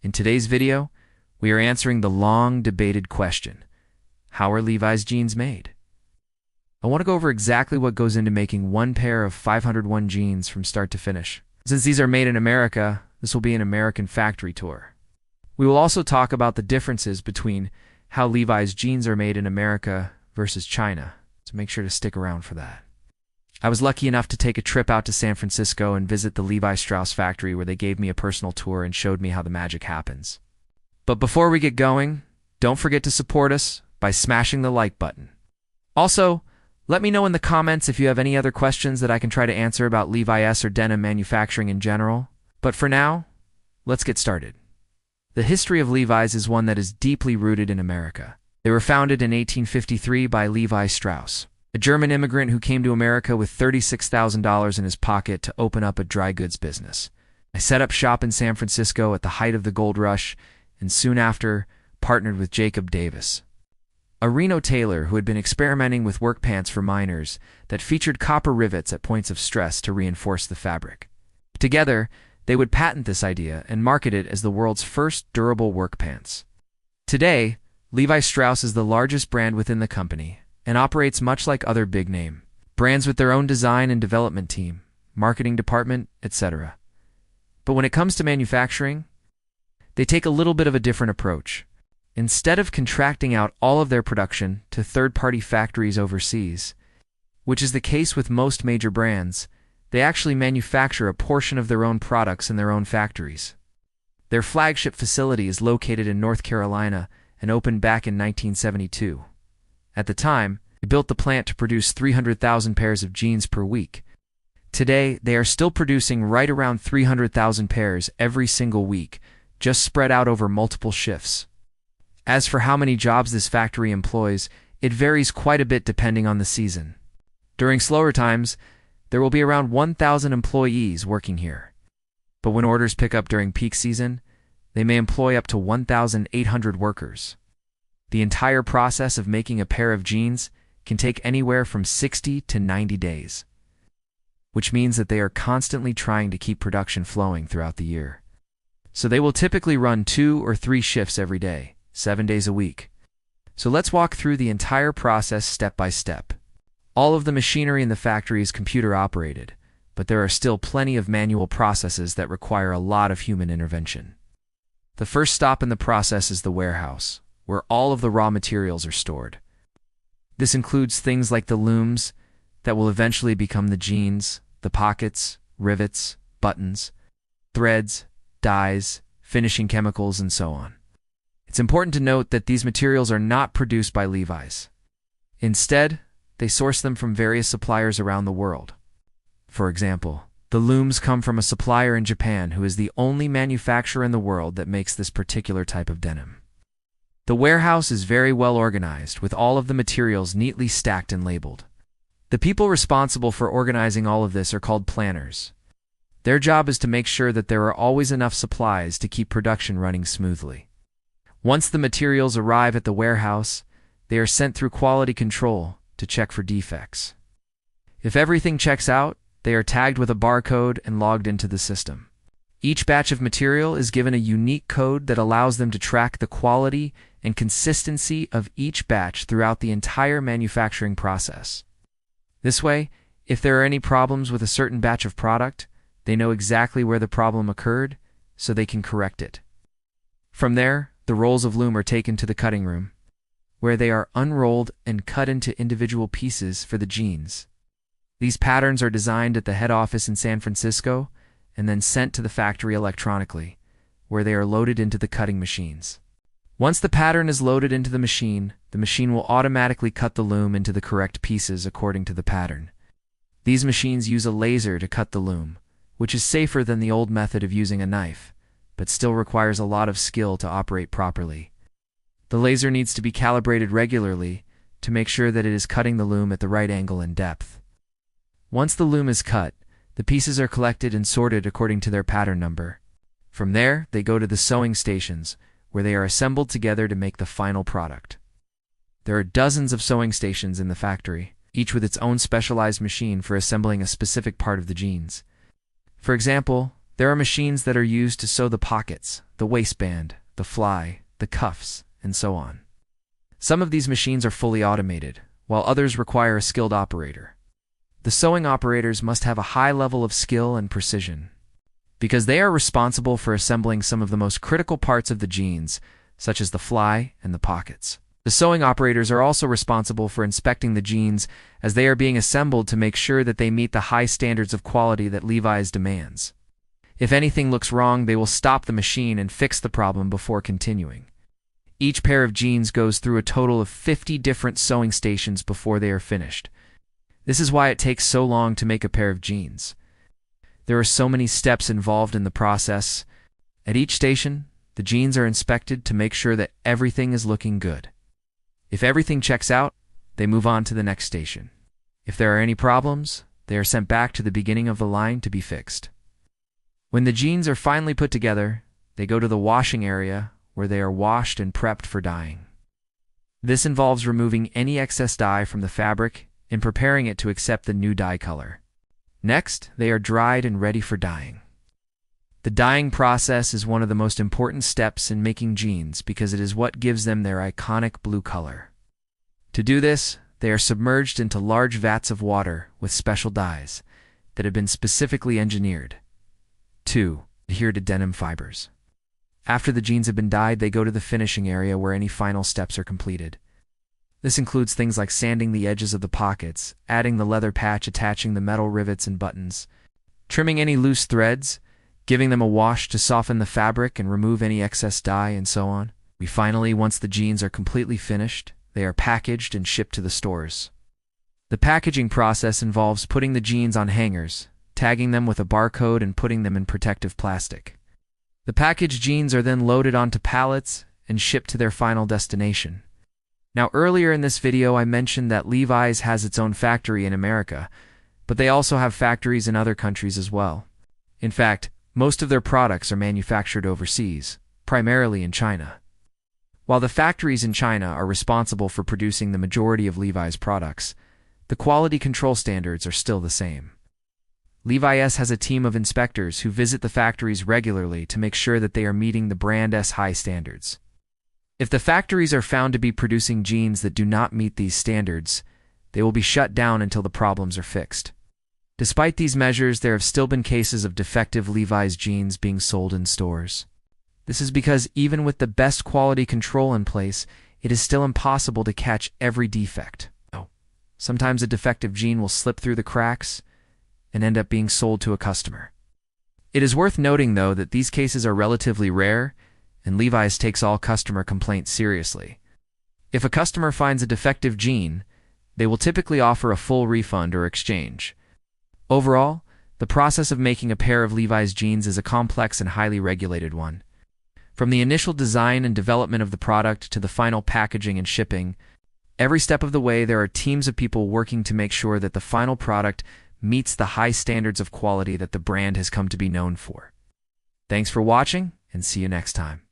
In today's video, we are answering the long-debated question, how are Levi's jeans made? I want to go over exactly what goes into making one pair of 501 jeans from start to finish. Since these are made in America, this will be an American factory tour. We will also talk about the differences between how Levi's jeans are made in America versus China, so make sure to stick around for that. I was lucky enough to take a trip out to San Francisco and visit the Levi Strauss factory where they gave me a personal tour and showed me how the magic happens. But before we get going, don't forget to support us by smashing the like button. Also, let me know in the comments if you have any other questions that I can try to answer about Levi's or denim manufacturing in general. But for now, let's get started. The history of Levi's is one that is deeply rooted in America. They were founded in 1853 by Levi Strauss, a German immigrant who came to America with $36,000 in his pocket to open up a dry goods business. I set up shop in San Francisco at the height of the gold rush, and soon after, partnered with Jacob Davis, a Reno tailor who had been experimenting with work pants for miners that featured copper rivets at points of stress to reinforce the fabric. Together, they would patent this idea and market it as the world's first durable work pants. Today, Levi Strauss is the largest brand within the company and operates much like other big-name brands with their own design and development team, marketing department, etc. But when it comes to manufacturing, they take a little bit of a different approach. Instead of contracting out all of their production to third-party factories overseas, which is the case with most major brands, they actually manufacture a portion of their own products in their own factories. Their flagship facility is located in North Carolina and opened back in 1972. At the time, they built the plant to produce 300,000 pairs of jeans per week. Today, they are still producing right around 300,000 pairs every single week, just spread out over multiple shifts. As for how many jobs this factory employs, it varies quite a bit depending on the season. During slower times, there will be around 1,000 employees working here. But when orders pick up during peak season, they may employ up to 1,800 workers. The entire process of making a pair of jeans can take anywhere from 60 to 90 days, which means that they are constantly trying to keep production flowing throughout the year. So they will typically run 2 or 3 shifts every day, 7 days a week. So let's walk through the entire process step by step. All of the machinery in the factory is computer operated, but there are still plenty of manual processes that require a lot of human intervention. The first stop in the process is the warehouse, where all of the raw materials are stored. This includes things like the looms that will eventually become the jeans, the pockets, rivets, buttons, threads, dyes, finishing chemicals, and so on. It's important to note that these materials are not produced by Levi's. Instead, they source them from various suppliers around the world. For example, the looms come from a supplier in Japan who is the only manufacturer in the world that makes this particular type of denim. The warehouse is very well organized, with all of the materials neatly stacked and labeled. The people responsible for organizing all of this are called planners. Their job is to make sure that there are always enough supplies to keep production running smoothly. Once the materials arrive at the warehouse, they are sent through quality control to check for defects. If everything checks out, they are tagged with a barcode and logged into the system. Each batch of material is given a unique code that allows them to track the quality and consistency of each batch throughout the entire manufacturing process. This way, if there are any problems with a certain batch of product, they know exactly where the problem occurred, so they can correct it. From there, the rolls of loom are taken to the cutting room, where they are unrolled and cut into individual pieces for the jeans. These patterns are designed at the head office in San Francisco and then sent to the factory electronically, where they are loaded into the cutting machines. Once the pattern is loaded into the machine will automatically cut the loom into the correct pieces according to the pattern. These machines use a laser to cut the loom, which is safer than the old method of using a knife, but still requires a lot of skill to operate properly. The laser needs to be calibrated regularly to make sure that it is cutting the loom at the right angle and depth. Once the loom is cut, the pieces are collected and sorted according to their pattern number. From there, they go to the sewing stations, where they are assembled together to make the final product. There are dozens of sewing stations in the factory, each with its own specialized machine for assembling a specific part of the jeans. For example, There are machines that are used to sew the pockets, the waistband, the fly, the cuffs, and so on. Some of these machines are fully automated, while others require a skilled operator. The sewing operators must have a high level of skill and precision, because they are responsible for assembling some of the most critical parts of the jeans, such as the fly and the pockets. The sewing operators are also responsible for inspecting the jeans as they are being assembled to make sure that they meet the high standards of quality that Levi's demands. If anything looks wrong, they will stop the machine and fix the problem before continuing. Each pair of jeans goes through a total of 50 different sewing stations before they are finished. This is why it takes so long to make a pair of jeans. There are so many steps involved in the process. At each station, the jeans are inspected to make sure that everything is looking good. If everything checks out, they move on to the next station. If there are any problems, they are sent back to the beginning of the line to be fixed. When the jeans are finally put together, they go to the washing area where they are washed and prepped for dyeing. This involves removing any excess dye from the fabric and preparing it to accept the new dye color. Next, they are dried and ready for dyeing. The dyeing process is one of the most important steps in making jeans because it is what gives them their iconic blue color. To do this, they are submerged into large vats of water with special dyes that have been specifically engineered to adhere to denim fibers. After the jeans have been dyed, they go to the finishing area where any final steps are completed. This includes things like sanding the edges of the pockets, adding the leather patch, attaching the metal rivets and buttons, trimming any loose threads, giving them a wash to soften the fabric and remove any excess dye, and so on. Finally, once the jeans are completely finished, they are packaged and shipped to the stores. The packaging process involves putting the jeans on hangers, tagging them with a barcode, and putting them in protective plastic. The packaged jeans are then loaded onto pallets and shipped to their final destination. Now, earlier in this video I mentioned that Levi's has its own factory in America, but they also have factories in other countries as well. In fact, most of their products are manufactured overseas, primarily in China. While the factories in China are responsible for producing the majority of Levi's products, the quality control standards are still the same. Levi's has a team of inspectors who visit the factories regularly to make sure that they are meeting the brand's high standards. If the factories are found to be producing jeans that do not meet these standards, they will be shut down until the problems are fixed. Despite these measures, there have still been cases of defective Levi's jeans being sold in stores. This is because even with the best quality control in place, it is still impossible to catch every defect. Sometimes a defective jean will slip through the cracks and end up being sold to a customer. It is worth noting, though, that these cases are relatively rare, and Levi's takes all customer complaints seriously. If a customer finds a defective jean, they will typically offer a full refund or exchange. Overall, the process of making a pair of Levi's jeans is a complex and highly regulated one. From the initial design and development of the product to the final packaging and shipping, every step of the way there are teams of people working to make sure that the final product meets the high standards of quality that the brand has come to be known for. Thanks for watching, and see you next time.